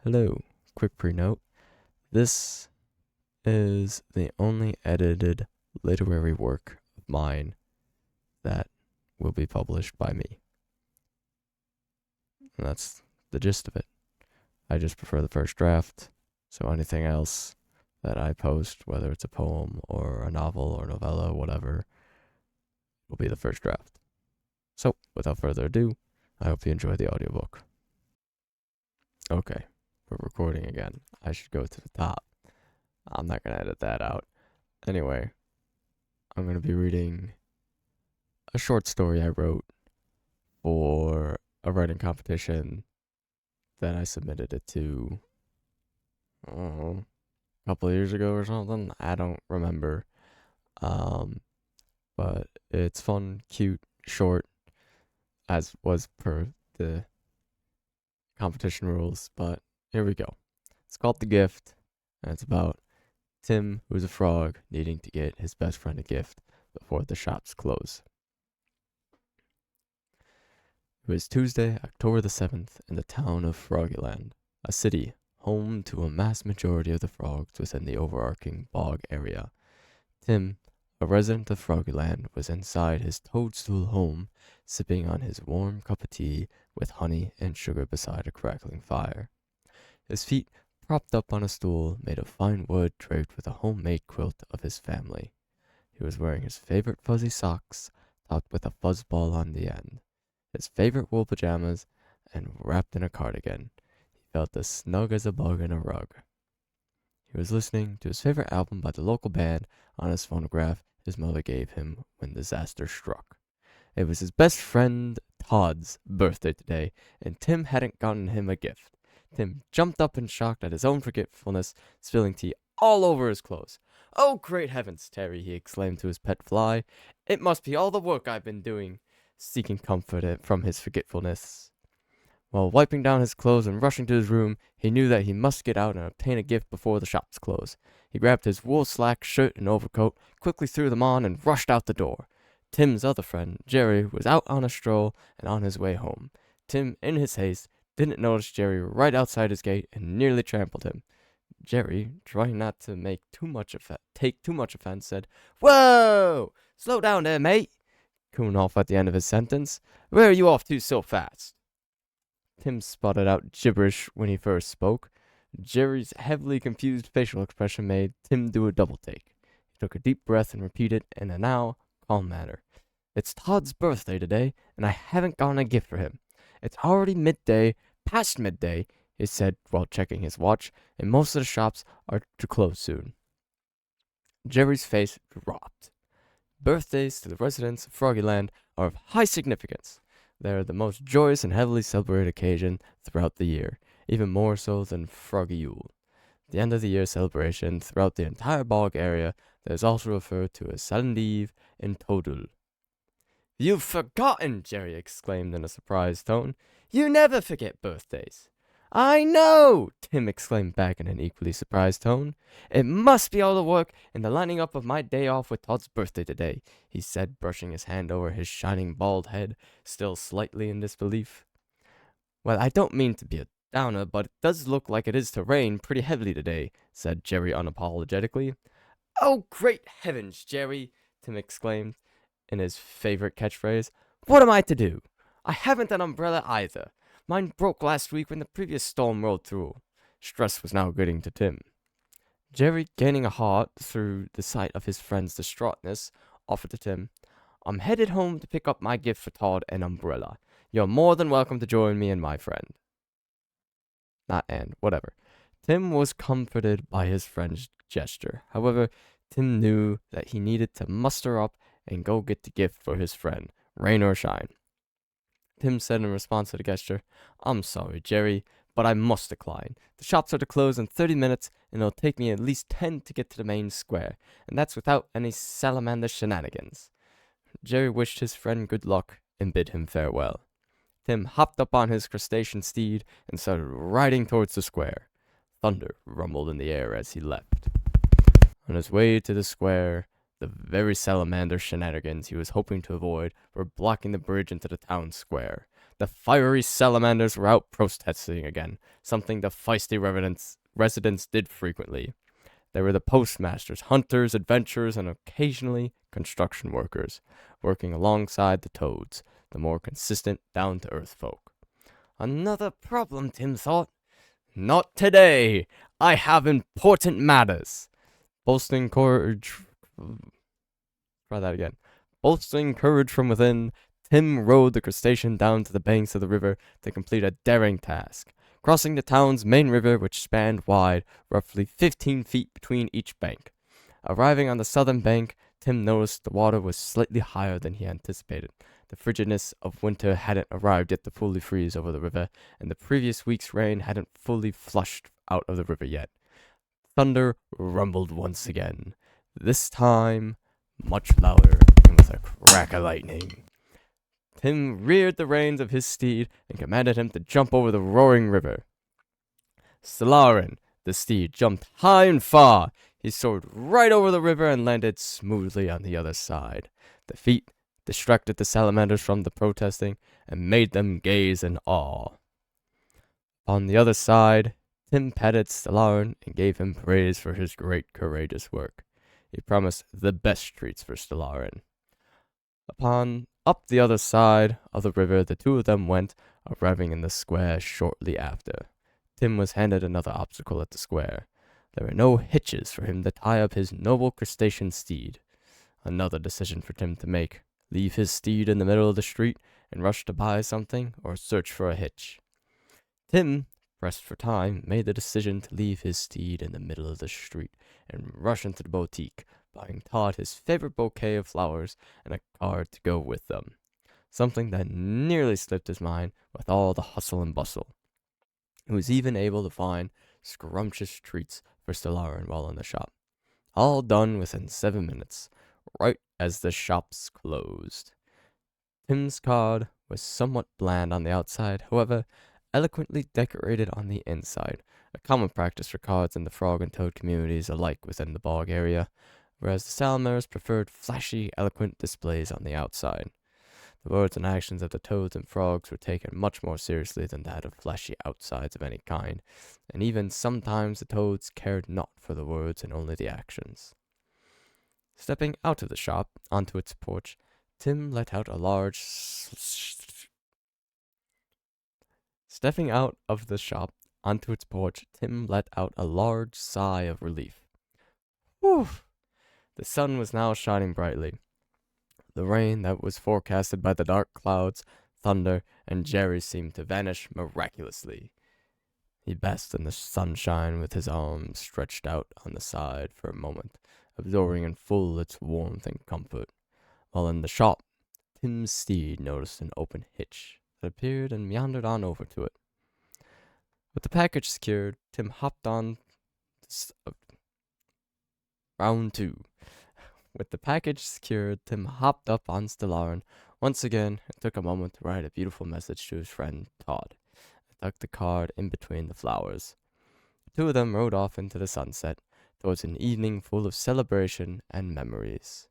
Hello, quick pre-note. This is the only edited literary work of mine that will be published by me. And that's the gist of it. I just prefer the first draft, so anything else that I post, whether it's a poem or a novel or novella, whatever, will be the first draft. So, without further ado, I hope you enjoy the audiobook. Okay, we're recording again. I should go to the top. I'm not going to edit that out. Anyway, I'm going to be reading a short story I wrote for a writing competition that I submitted it to a couple of years ago or something. I don't remember. But it's fun, cute, short, as was per the competition rules. But here we go. It's called The Gift, and it's about Tim, who's a frog, needing to get his best friend a gift before the shops close. It was Tuesday, October the 7th, in the town of Froggyland, a city home to a mass majority of the frogs within the overarching bog area. Tim, a resident of Froggyland, was inside his toadstool home, sipping on his warm cup of tea with honey and sugar beside a crackling fire. His feet propped up on a stool made of fine wood draped with a homemade quilt of his family. He was wearing his favorite fuzzy socks, topped with a fuzzball on the end, his favorite wool pajamas, and wrapped in a cardigan. He felt as snug as a bug in a rug. He was listening to his favorite album by the local band on his phonograph his mother gave him when disaster struck. It was his best friend Todd's birthday today, and Tim hadn't gotten him a gift. Tim jumped up in shock at his own forgetfulness, spilling tea all over his clothes. "Oh, great heavens, Terry," he exclaimed to his pet fly. "It must be all the work I've been doing," seeking comfort from his forgetfulness. While wiping down his clothes and rushing to his room, he knew that he must get out and obtain a gift before the shops close. He grabbed his wool slack shirt and overcoat, quickly threw them on, and rushed out the door. Tim's other friend, Jerry, was out on a stroll and on his way home. Tim, in his haste, didn't notice Jerry right outside his gate and nearly trampled him. Jerry, trying not to take too much offense, said, "Whoa! Slow down there, mate," cooing off at the end of his sentence. "Where are you off to so fast?" Tim spotted out gibberish when he first spoke. Jerry's heavily confused facial expression made Tim do a double take. He took a deep breath and repeated in a now calm manner, "It's Todd's birthday today, and I haven't gotten a gift for him. It's already past midday," he said while checking his watch, "and most of the shops are to close soon." Jerry's face dropped. Birthdays to the residents of Froggyland are of high significance. They are the most joyous and heavily celebrated occasion throughout the year, even more so than Froggy Yule, the end of the year celebration throughout the entire bog area that is also referred to as Salendive and Todul. "You've forgotten!" Jerry exclaimed in a surprised tone. "You never forget birthdays." "I know!" Tim exclaimed back in an equally surprised tone. "It must be all the work and the lining up of my day off with Todd's birthday today," he said, brushing his hand over his shining bald head, still slightly in disbelief. "Well, I don't mean to be a downer, but it does look like it is to rain pretty heavily today," said Jerry unapologetically. "Oh, great heavens, Jerry!" Tim exclaimed in his favorite catchphrase. "What am I to do? I haven't an umbrella either. Mine broke last week when the previous storm rolled through." Stress was now getting to Tim. Jerry, gaining a heart through the sight of his friend's distraughtness, offered to Tim, "I'm headed home to pick up my gift for Todd, an umbrella. You're more than welcome to join me and my friend." Whatever. Tim was comforted by his friend's gesture. However, Tim knew that he needed to muster up and go get the gift for his friend, rain or shine. Tim said in response to the gesture, "I'm sorry, Jerry, but I must decline. The shops are to close in 30 minutes, and it'll take me at least 10 to get to the main square, and that's without any salamander shenanigans." Jerry wished his friend good luck and bid him farewell. Tim hopped up on his crustacean steed and started riding towards the square. Thunder rumbled in the air as he leapt. On his way to the square, the very salamander shenanigans he was hoping to avoid were blocking the bridge into the town square. The fiery salamanders were out protesting again, something the feisty residents did frequently. They were the postmasters, hunters, adventurers, and occasionally construction workers, working alongside the toads, the more consistent, down-to-earth folk. Another problem, Tim thought. Not today. I have important matters. Bolstering courage. Try that again. Bolstering courage from within, Tim rowed the crustacean down to the banks of the river to complete a daring task. Crossing the town's main river, which spanned wide, roughly 15 feet between each bank. Arriving on the southern bank, Tim noticed the water was slightly higher than he anticipated. The frigidness of winter hadn't arrived yet to fully freeze over the river, and the previous week's rain hadn't fully flushed out of the river yet. Thunder rumbled once again, this time much louder and with a crack of lightning. Tim reared the reins of his steed and commanded him to jump over the roaring river. Stellarin, the steed, jumped high and far. He soared right over the river and landed smoothly on the other side. The feat distracted the salamanders from the protesting and made them gaze in awe. On the other side, Tim patted Stellarin and gave him praise for his great courageous work. He promised the best treats for Stellarin. Up the other side of the river, the two of them went, arriving in the square shortly after. Tim was handed another obstacle at the square. There were no hitches for him to tie up his noble crustacean steed. Another decision for Tim to make: leave his steed in the middle of the street and rush to buy something, or search for a hitch. Tim, pressed for time, made the decision to leave his steed in the middle of the street and rush into the boutique, buying Todd his favorite bouquet of flowers and a card to go with them. Something that nearly slipped his mind with all the hustle and bustle. He was even able to find scrumptious treats for Stellarin while in the shop. All done within 7 minutes, right as the shops closed. Tim's card was somewhat bland on the outside, however, eloquently decorated on the inside, a common practice for cards in the frog and toad communities alike within the bog area, whereas the salamanders preferred flashy, eloquent displays on the outside. The words and actions of the toads and frogs were taken much more seriously than that of flashy outsides of any kind, and even sometimes the toads cared not for the words and only the actions. Stepping out of the shop onto its porch, Tim let out a large Stepping out of the shop onto its porch, Tim let out a large sigh of relief. Whew! The sun was now shining brightly. The rain that was forecasted by the dark clouds, thunder, and Jerry seemed to vanish miraculously. He basked in the sunshine with his arms stretched out on the side for a moment, absorbing in full its warmth and comfort. While in the shop, Tim's steed noticed an open hitch that appeared and meandered on over to it. With the package secured, Tim hopped on round two. With the package secured, Tim hopped up on Stellarin once again and took a moment to write a beautiful message to his friend Todd, and tucked the card in between the flowers. The two of them rode off into the sunset, towards an evening full of celebration and memories.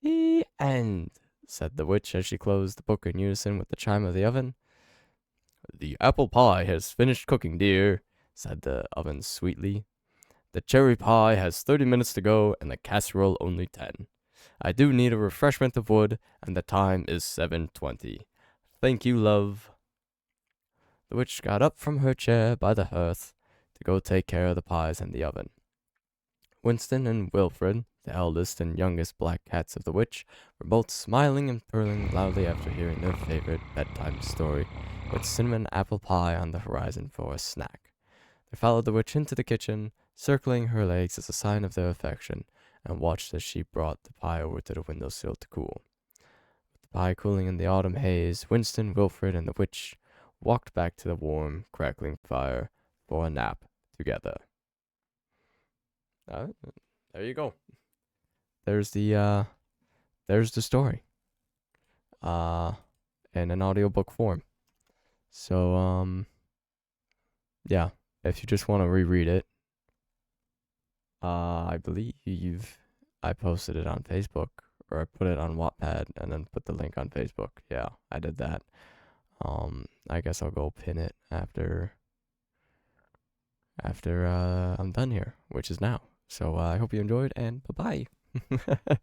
The end, said the witch as she closed the book in unison with the chime of the oven. The apple pie has finished cooking, dear, said the oven sweetly. The cherry pie has 30 minutes to go, and the casserole only 10. I do need a refreshment of wood, and the time is 7:20. Thank you, love. The witch got up from her chair by the hearth to go take care of the pies in the oven. Winston and Wilfred, the eldest and youngest black cats of the witch, were both smiling and purring loudly after hearing their favorite bedtime story, with cinnamon apple pie on the horizon for a snack. They followed the witch into the kitchen, circling her legs as a sign of their affection, and watched as she brought the pie over to the windowsill to cool. With the pie cooling in the autumn haze, Winston, Wilfred, and the witch walked back to the warm, crackling fire for a nap together. There you go. There's the story. In an audiobook form. So, yeah, if you just want to reread it, I believe I posted it on Facebook, or I put it on Wattpad and then put the link on Facebook. Yeah, I did that. I guess I'll go pin it after I'm done here, which is now. So I hope you enjoyed, and bye bye.